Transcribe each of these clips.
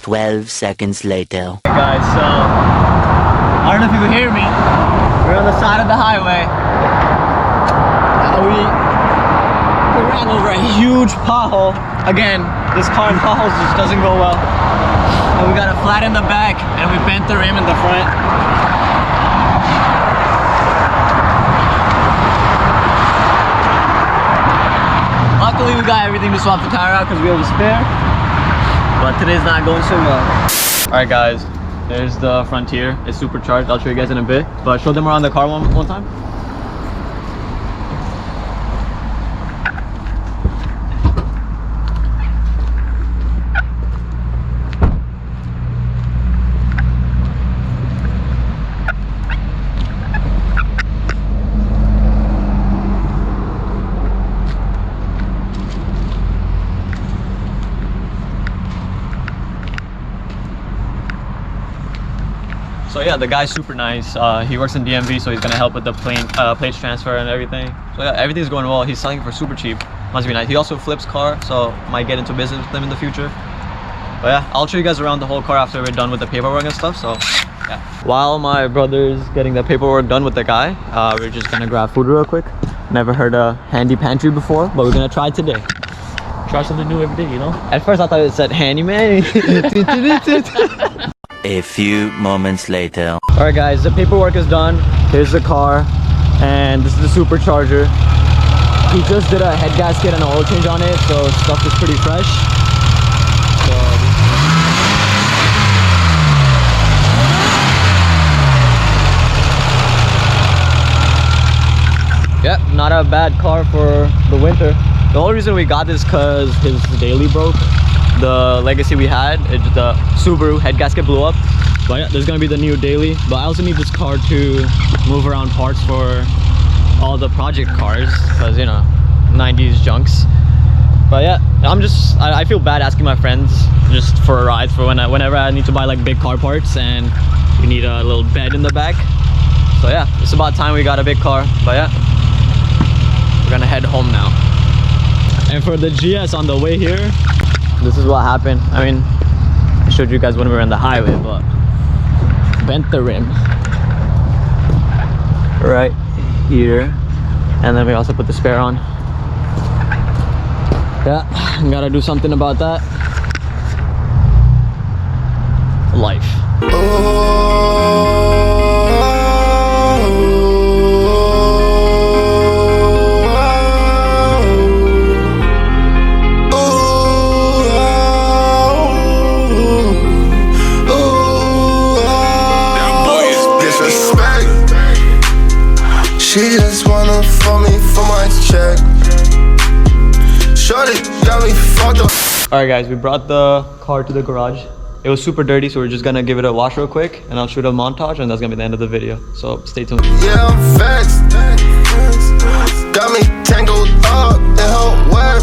12 seconds later. Hey guys, so I don't know if you can hear me. We're on the side of the highway. We ran over a huge pothole. Again, this car in potholes just doesn't go well. And we got a flat in the back and we bent the rim in the front. Luckily we got everything to swap the tire out because we have a spare. But today's not going so well. Alright guys, there's the Frontier. It's supercharged. I'll show you guys in a bit. But show them around the car one time. So yeah, the guy's super nice. He works in DMV, so he's gonna help with the plates transfer and everything. So yeah, everything's going well. He's selling it for super cheap. Must be nice. He also flips car, so might get into business with him in the future. But yeah, I'll show you guys around the whole car after we're done with the paperwork and stuff. So yeah, while my brother's getting the paperwork done with the guy, we're just gonna grab food real quick. Never heard of handy pantry before, but we're gonna try today. Try something new every day, you know? At first I thought it said handyman. A few moments later. Alright guys, the paperwork is done. Here's the car, and this is the supercharger. He just did a head gasket and an oil change on it, so stuff is pretty fresh. So yep, not a bad car for the winter. The only reason we got this because his daily broke. The Legacy we had, the Subaru head gasket blew up. But yeah, there's gonna be the new daily. But I also need this car to move around parts for all the project cars, because you know, 90s junks. But yeah, I feel bad asking my friends just for a ride for whenever I need to buy like big car parts and we need a little bed in the back. So yeah, it's about time we got a big car. But yeah, we're gonna head home now. And for the GS on the way here, this is what happened. I mean, I showed you guys when we were on the highway, but bent the rim right here, and then we also put the spare on. Yeah, gotta do something about that. Life. She just wanna phone me for my check. Shorty got me fucked up. Alright guys, we brought the car to the garage. It was super dirty, so we're just gonna give it a wash real quick, and I'll shoot a montage, and that's gonna be the end of the video. So stay tuned. Yeah, I'm vexed. Got me tangled up in her web.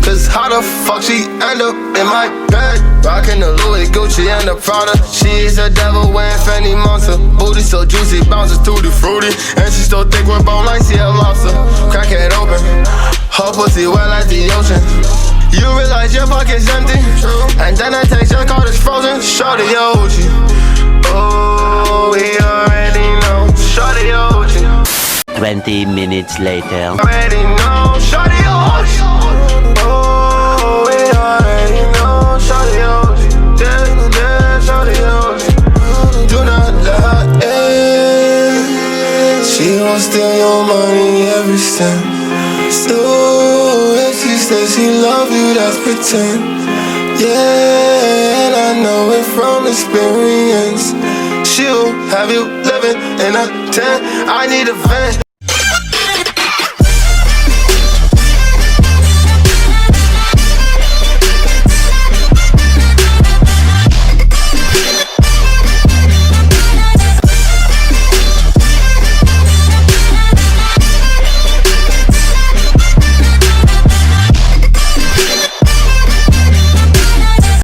Cause how the fuck she end up in my bed? Rockin' the Louis, Gucci, and the Prada. She's a devil wearing Fendi monster. Booty so juicy, bounces through the fruity. And she still thick with bone like she a lobster. Crack it open, her pussy wet like the ocean. You realize your pocket's empty, and then I text your card is frozen. Shorty OG, oh, we already know. Shorty OG. 20 minutes later. Already know. Shorty OG. She won't steal your money every cent. So if she says she love you, that's pretend. Yeah, and I know it from experience. She'll have you living in a tent. I need a vent.